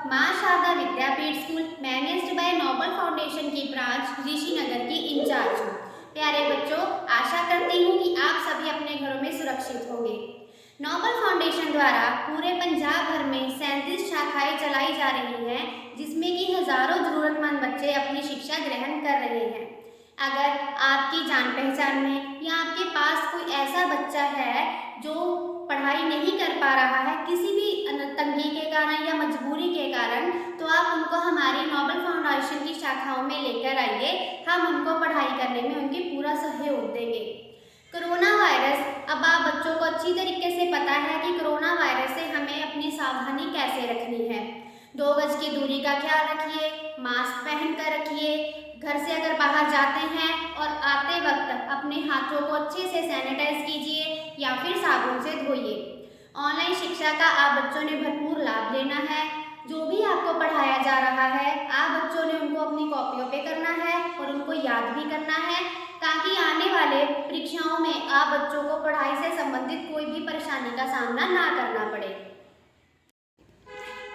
माँ Sharda Vidyapeeth school managed by noble foundation की branch Rishinagar की इंचार्ज हूँ। प्यारे बच्चों, आशा करती हूँ कि आप सभी अपने घरों में सुरक्षित होंगे। नोबल फाउंडेशन द्वारा पूरे पंजाब भर में 37 शाखाएं चलाई जा रही हैं, जिसमें कि हजारों जरूरतमंद बच्चे अपनी शिक्षा ग्रहण कर रहे हैं। अगर आपकी जान पहचान में या आपके पास कोई ऐसा बच्चा है जो पढ़ाई नहीं कर पा रहा है किसी भी तंगी के कारण या मजबूरी के कारण, तो आप उनको हमारी नोबल फाउंडेशन की शाखाओं में लेकर आइए। हम उनको पढ़ाई करने में उनकी पूरा सहयोग देंगे। कोरोना वायरस, अब आप बच्चों को अच्छी तरीके से पता है कि कोरोना वायरस से हमें अपनी सावधानी कैसे रखनी है। 2 गज की दूरी का ख्याल रखिए, मास्क पहन कर रखिए, घर से अगर बाहर जाते हैं और आते वक्त अपने हाथों को अच्छे से सैनिटाइज कीजिए या फिर साबुन से धोइए। ऑनलाइन शिक्षा का आप बच्चों ने भरपूर लाभ लेना है। जो भी आपको पढ़ाया जा रहा है, आप बच्चों ने उनको अपनी कॉपियों पे करना है और उनको याद भी करना है, ताकि आने वाले परीक्षाओं में आप बच्चों को पढ़ाई से संबंधित कोई भी परेशानी का सामना ना करना पड़े।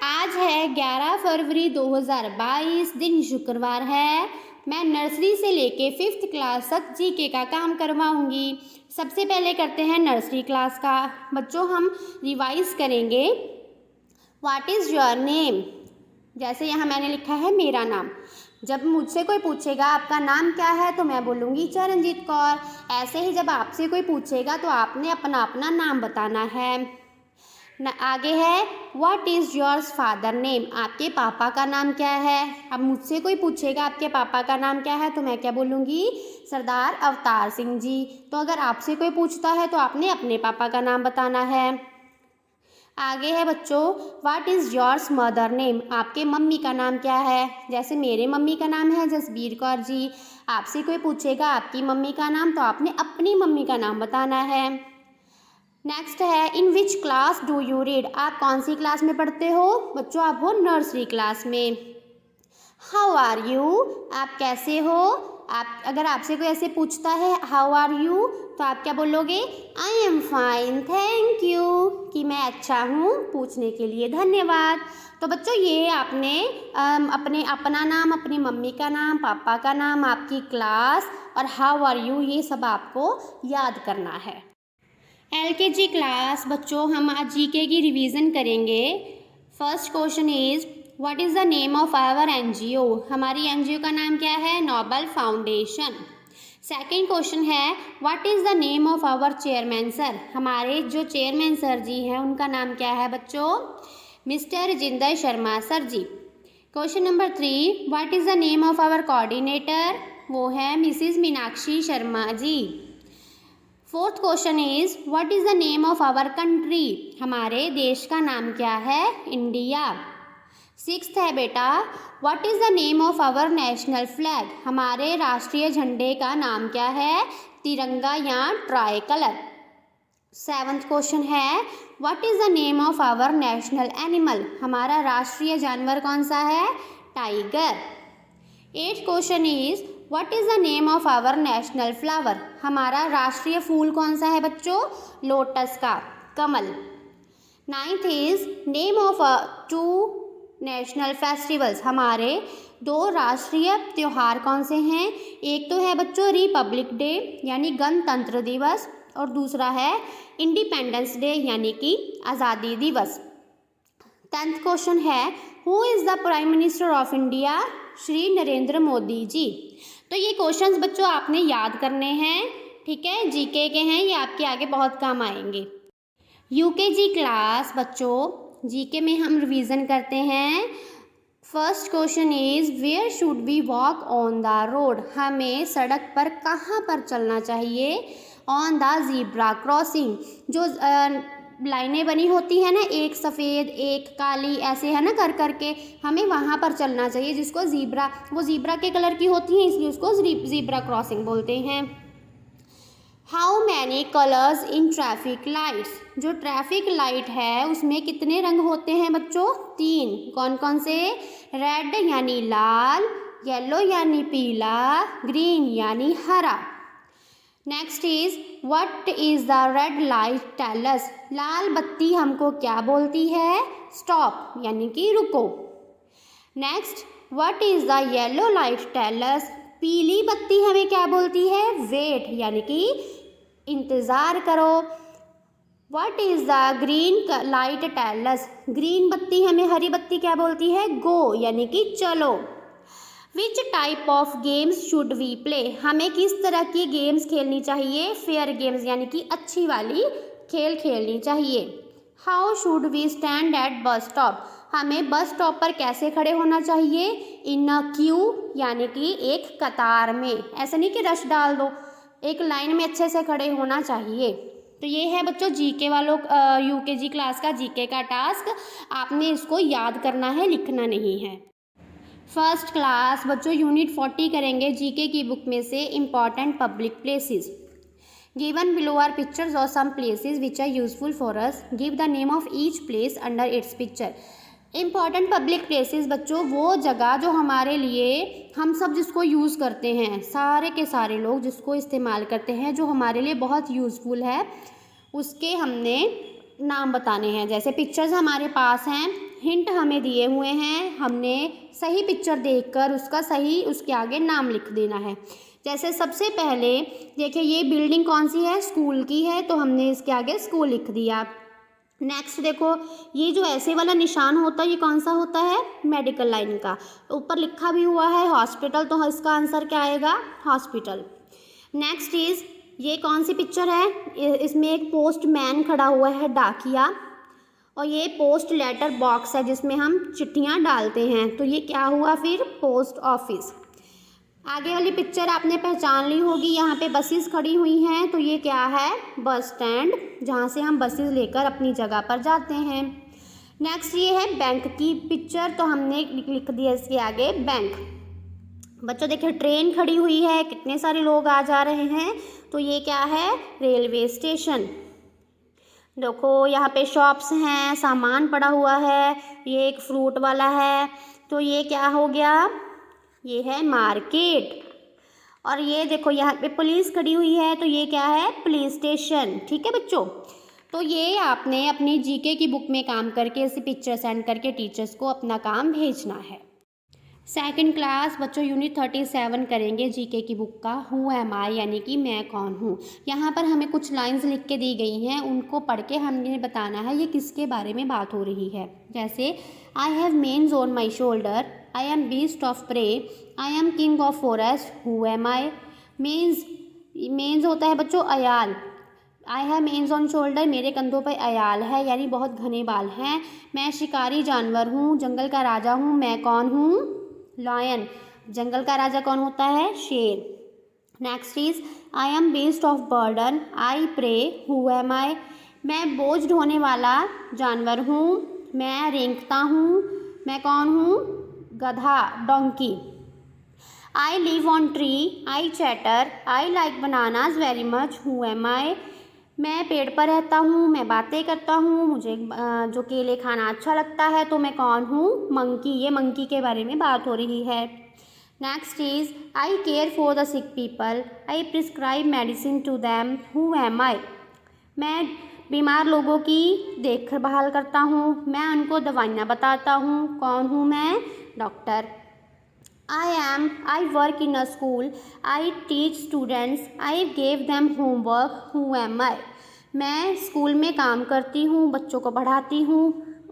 आज है 11 फरवरी 2022, दिन शुक्रवार है। मैं नर्सरी से लेके 5th क्लास तक जीके का काम करवाऊंगी। सबसे पहले करते हैं नर्सरी क्लास का। बच्चों, हम रिवाइज करेंगे। What is your name. जैसे यहाँ मैंने लिखा है मेरा नाम। जब मुझसे कोई पूछेगा आपका नाम क्या है, तो मैं बोलूँगी चरणजीत कौर। ऐसे ही जब आपसे कोई पूछेगा तो आपने अपना अपना नाम बताना है। आगे है what is yours father name. आपके पापा का नाम क्या है। अब मुझसे कोई पूछेगा आपके पापा का नाम क्या है, तो मैं क्या बोलूँगी, सरदार अवतार सिंह जी। तो अगर आपसे कोई पूछता है तो आपने अपने पापा का नाम बताना है। आगे है बच्चों, what is yours mother name. आपके मम्मी का नाम क्या है। जैसे मेरे मम्मी का नाम है जसबीर कौर जी। आपसे कोई पूछेगा आपकी मम्मी का नाम, तो आपने अपनी मम्मी का नाम बताना है। नेक्स्ट है in which class do you read. आप कौन सी क्लास में पढ़ते हो। बच्चों, आप हो नर्सरी क्लास में। हाउ आर यू, आप कैसे हो। आप अगर आपसे कोई ऐसे पूछता है हाउ आर यू, तो आप क्या बोलोगे, I am fine thank you, कि मैं अच्छा हूँ। पूछने के लिए धन्यवाद। तो बच्चों, ये आपने अपना नाम, अपनी मम्मी का नाम, पापा का नाम, आपकी क्लास और हाउ आर यू, ये सब आपको याद करना है। LKG क्लास बच्चों, हम आज जीके की रिवीजन करेंगे। First question is what is the name of our NGO। हमारी NGO का नाम क्या है, नोबल फाउंडेशन। सेकंड क्वेश्चन है what is the name of our chairman sir. हमारे जो चेयरमैन सर जी हैं उनका नाम क्या है बच्चों, mister Rajendra Sharma sir ji. Question number 3, what is the name of our coordinator. वो है Mrs Meenakshi Sharma ji. Fourth question is what is the name of our country. हमारे देश का नाम क्या है, इंडिया। सिक्स्थ है बेटा, what is the name of our national flag. हमारे राष्ट्रीय झंडे का नाम क्या है, तिरंगा या ट्राई कलर। सेवन्थ क्वेश्चन है what is the name of our national animal. हमारा राष्ट्रीय जानवर कौन सा है, tiger. Eighth question is what is the name of our national flower. हमारा राष्ट्रीय फूल कौन सा है बच्चों, लोटस का, कमल। Ninth is name of 2 national festivals. हमारे 2 राष्ट्रीय त्यौहार कौन से हैं। एक तो है बच्चों रिपब्लिक डे यानी गणतंत्र दिवस, और दूसरा है इंडिपेंडेंस डे यानी कि आज़ादी दिवस। 10th क्वेश्चन है who is the prime minister of India. Shri Narendra Modi ji. तो ये क्वेश्चंस बच्चों आपने याद करने हैं, ठीक है, जीके के हैं, ये आपके आगे बहुत काम आएंगे। UKG क्लास बच्चों, जीके में हम रिवीजन करते हैं। First question is where should we walk on the road. हमें सड़क पर कहाँ पर चलना चाहिए, ऑन द ज़ीब्रा क्रॉसिंग। जो लाइनें बनी होती है ना, एक सफ़ेद एक काली, ऐसे है ना कर करके, हमें वहाँ पर चलना चाहिए, जिसको ज़ीब्रा, वो ज़ीब्रा के कलर की होती हैं इसलिए उसको ज़ीब्रा क्रॉसिंग बोलते हैं। How many colours in traffic lights. जो ट्रैफिक लाइट है उसमें कितने रंग होते हैं बच्चों, 3। कौन कौन से, रेड यानी लाल, येलो यानी पीला, ग्रीन यानी हरा। Next is what is the red light tell us. लाल बत्ती हमको क्या बोलती है, स्टॉप यानी कि रुको। Next, what is the yellow light tell us. पीली बत्ती हमें क्या बोलती है? वेट, यानी कि इंतज़ार करो। What is the green light tell us. Green बत्ती हमें, हरी बत्ती क्या बोलती है? गो, यानी कि चलो। Which type of games should we play. हमें किस तरह की गेम्स खेलनी चाहिए? फेयर गेम्स, यानी कि अच्छी वाली खेल खेलनी चाहिए। How should we stand at bus stop. हमें बस स्टॉप पर कैसे खड़े होना चाहिए? इन अ क्यू, यानी कि एक कतार में। ऐसे नहीं कि रश डाल दो, एक लाइन में अच्छे से खड़े होना चाहिए। तो ये है बच्चों जीके वालों यूकेजी क्लास का जीके का टास्क। आपने इसको याद करना है, लिखना नहीं है। फर्स्ट क्लास बच्चों यूनिट 40 करेंगे जीके की बुक में से important public places. Given below are pictures of some places which are useful for us. Give the name of each place under its picture. Important public places बच्चों वो जगह जो हमारे लिए, हम सब जिसको यूज़ करते हैं, सारे के सारे लोग जिसको इस्तेमाल करते हैं, जो हमारे लिए बहुत यूज़फुल है, उसके हमने नाम बताने हैं। जैसे पिक्चर्स हमारे पास हैं, हिंट हमें दिए हुए हैं, हमने सही पिक्चर देखकर उसका सही उसके आगे नाम लिख देना है। जैसे सबसे पहले देखिए ये बिल्डिंग कौन सी है? स्कूल की है, तो हमने इसके आगे स्कूल लिख दिया। नेक्स्ट देखो, ये जो ऐसे वाला निशान होता है ये कौन सा होता है? मेडिकल लाइन का। ऊपर लिखा भी हुआ है हॉस्पिटल, तो इसका आंसर क्या आएगा? हॉस्पिटल। नेक्स्ट इज, ये कौन सी पिक्चर है? इसमें एक पोस्टमैन खड़ा हुआ है, डाकिया, और ये पोस्ट लेटर बॉक्स है जिसमें हम चिट्ठियाँ डालते हैं, तो ये क्या हुआ फिर? Post office. आगे वाली पिक्चर आपने पहचान ली होगी, यहाँ पे बसेस खड़ी हुई हैं, तो ये क्या है? बस स्टैंड, जहाँ से हम बसेस लेकर अपनी जगह पर जाते हैं। नेक्स्ट ये है बैंक की पिक्चर, तो हमने लिख दिया इसके आगे बैंक। बच्चों देखिए ट्रेन खड़ी हुई है, कितने सारे लोग आ जा रहे हैं, तो ये क्या है? Railway station. देखो यहाँ पे शॉप्स हैं, सामान पड़ा हुआ है, ये एक फ्रूट वाला है, तो ये क्या हो गया? ये है मार्केट। और ये देखो यहाँ पे पुलिस खड़ी हुई है, तो ये क्या है? Police station. ठीक है बच्चों, तो ये आपने अपनी जीके की बुक में काम करके ऐसी पिक्चर सेंड करके टीचर्स को अपना काम भेजना है। सेकंड क्लास बच्चों यूनिट 37 करेंगे जीके की बुक का हु एम आई, यानी कि मैं कौन हूँ। यहाँ पर हमें कुछ लाइंस लिख के दी गई हैं, उनको पढ़ के हमने बताना है ये किसके बारे में बात हो रही है। जैसे I have manes on my shoulder, I am beast of prey, I am king of forest, who am I. Manes होता है बच्चों अयाल। I have manes on shoulder, मेरे कंधों पर अयाल है, यानी बहुत घने बाल हैं। मैं शिकारी जानवर हूँ, जंगल का राजा हूँ, मैं कौन हूँ? लॉयन। जंगल का राजा कौन होता है? शेर। Next is I am beast of burden, I pray, who am I. मैं बोझ ढोने वाला जानवर हूँ, मैं रेंगता हूँ, मैं कौन हूँ? गधा, donkey. I live on tree, I chatter, I like bananas very much, who am I. मैं पेड़ पर रहता हूँ, मैं बातें करता हूँ, मुझे जो केले खाना अच्छा लगता है, तो मैं कौन हूँ? मंकी। ये मंकी के बारे में बात हो रही है। Next is I care for the sick people, I prescribe medicine to them, who am I. मैं बीमार लोगों की देखभाल करता हूँ, मैं उनको दवाइयाँ बताता हूँ, कौन हूँ मैं? Doctor. I work in a school, I teach students, I gave them homework, who am I। मैं स्कूल में काम करती हूँ, बच्चों को पढ़ाती हूँ,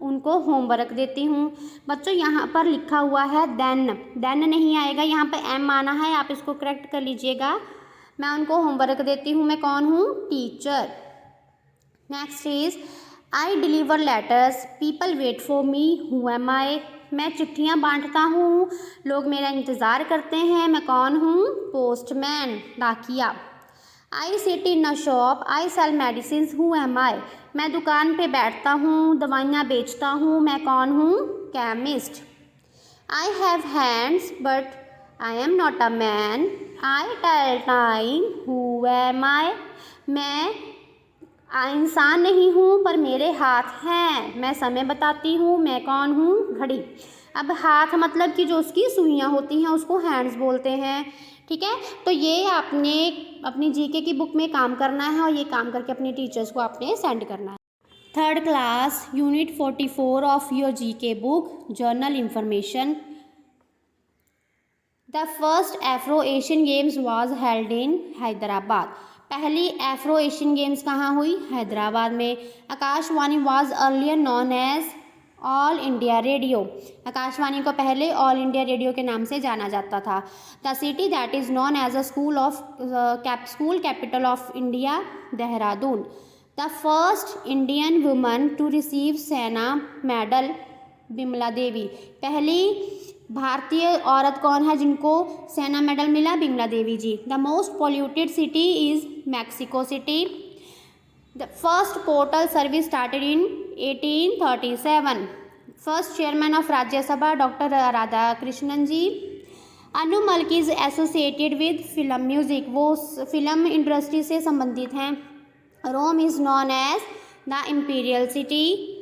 उनको होमवर्क देती हूँ। बच्चों यहाँ पर लिखा हुआ है देन नहीं आएगा, यहाँ पे एम आना है, आप इसको करेक्ट कर लीजिएगा। मैं उनको होमवर्क देती हूँ, मैं कौन हूँ? Teacher. Next is I deliver letters, people wait for me, who am I. मैं चिट्ठियाँ बांटता हूँ, लोग मेरा इंतज़ार करते हैं, मैं कौन हूँ? पोस्टमैन, डाकिया। I sit in a shop, I sell medicine, who am I. मैं दुकान पे बैठता हूँ, दवाइयाँ बेचता हूँ, मैं कौन हूँ? Chemist. I have hands but I am not a man, I tell time, who am I. मैं इंसान नहीं हूँ पर मेरे हाथ हैं, मैं समय बताती हूँ, मैं कौन हूँ? घड़ी। अब हाथ मतलब कि जो उसकी सुइयाँ होती हैं उसको हैंड्स बोलते हैं। ठीक है, तो ये आपने अपनी जीके की बुक में काम करना है और ये काम करके अपने टीचर्स को आपने सेंड करना है। Third class unit 44 of your GK book general information. The first Afro Asian games was held in Hyderabad. पहली एफ्रो एशियन गेम्स कहाँ हुई? हैदराबाद में। Akashvani was earlier known as all India radio. Akashvani को पहले ऑल इंडिया रेडियो के नाम से जाना जाता था। The city that is known as a school capital of India, Dehradun. The first Indian woman to receive Sena medal, Bimla Devi. पहली भारतीय औरत कौन है जिनको सेना मेडल मिला? Bimla Devi ji. The most polluted city is Mexico City. The first portal service started in 1837। First chairman of Rajya Sabha doctor Radhakrishnan ji. Anu Malik is associated with film music, वो film industry से संबंधित हैं। Rome is known as the imperial city.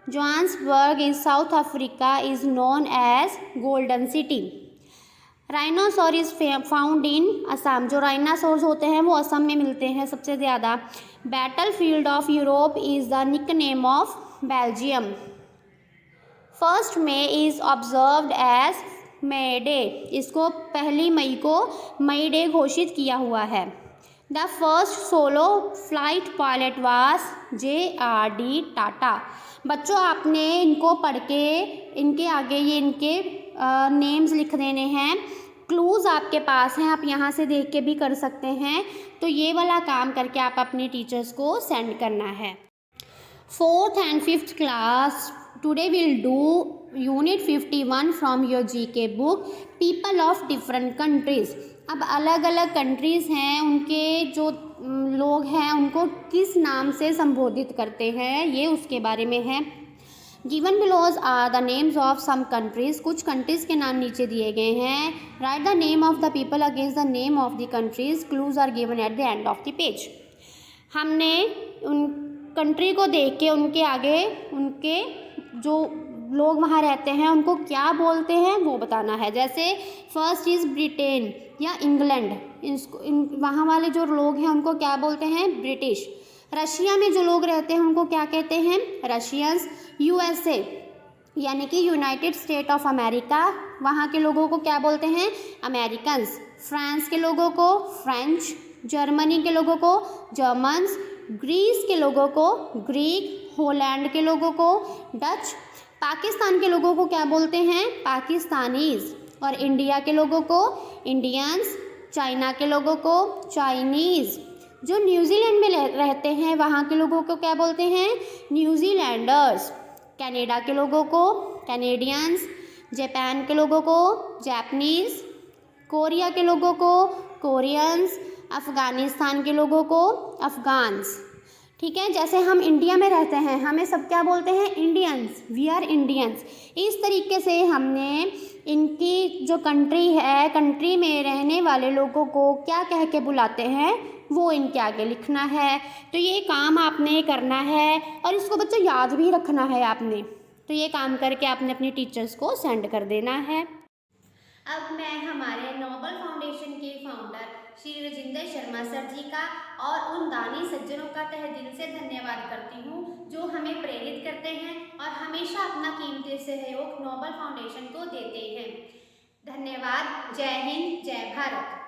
Johannesburg is South Africa is known as golden city. Rhinoceros is found in Assam. जो rhinoceros होते हैं वो असम में मिलते हैं सबसे ज़्यादा। Battlefield of Europe is the nickname of Belgium. First May is observed as May Day. इसको 1 मई को मई डे घोषित किया हुआ है। The first solo flight pilot was J.R.D. Tata. बच्चों आपने इनको पढ़ के इनके आगे ये इनके नेम्स लिख देने हैं। क्लूज़ आपके पास हैं, आप यहाँ से देख के भी कर सकते हैं। तो ये वाला काम करके आप अपने टीचर्स को सेंड करना है। 4th and 5th class today we'll do unit 51 from your GK book people of different countries। अब अलग अलग कंट्रीज़ हैं, उनके जो लोग हैं उनको किस नाम से संबोधित करते हैं ये उसके बारे में है। Given below are the names of some countries. कुछ कंट्रीज़ के नाम नीचे दिए गए हैं। Write the name of the people against the name of the countries. Clues are given at the end of the page. हमने उन कंट्री को देख के उनके आगे उनके जो लोग वहाँ रहते हैं उनको क्या बोलते हैं वो बताना है। जैसे फर्स्ट इज़ ब्रिटेन या इंग्लैंड, वहाँ वाले जो लोग हैं उनको क्या बोलते हैं? ब्रिटिश। रशिया में जो लोग रहते हैं उनको क्या कहते हैं? रशियंस। USA यानी कि यूनाइटेड स्टेट ऑफ अमेरिका, वहाँ के लोगों को क्या बोलते हैं? अमेरिकन्स। फ्रांस के लोगों को फ्रेंच। जर्मनी के लोगों को जर्मन्स। ग्रीस के लोगों को ग्रीक। होलैंड के लोगों को डच। पाकिस्तान के लोगों को क्या बोलते हैं? पाकिस्तानीज़। और इंडिया के लोगों को इंडियंस। चाइना के लोगों को चाइनीज़। जो न्यूजीलैंड में रहते हैं वहाँ के लोगों को क्या बोलते हैं? न्यूजीलैंडर्स। कनाडा के लोगों को कैनेडियंस। जापान के लोगों को जापानीज़। कोरिया के लोगों को कोरियंस। अफ़गानिस्तान के लोगों को अफ़गान्स। ठीक है, जैसे हम इंडिया में रहते हैं हमें सब क्या बोलते हैं? इंडियंस। We are Indians. इस तरीके से हमने इनकी जो कंट्री है, कंट्री में रहने वाले लोगों को क्या कह के बुलाते हैं वो इनके आगे लिखना है। तो ये काम आपने करना है और इसको बच्चों याद भी रखना है आपने। तो ये काम करके आपने अपने टीचर्स को सेंड कर देना है। अब मैं हमारे नोबल फाउंडेशन के फाउंडर श्री राजेंद्र शर्मा सर जी का और उन दानी सज्जनों का तहे दिल से धन्यवाद करती हूँ जो हमें प्रेरित करते हैं और हमेशा अपना कीमती सहयोग नोबल फाउंडेशन को देते हैं। धन्यवाद। जय हिंद, जय भारत।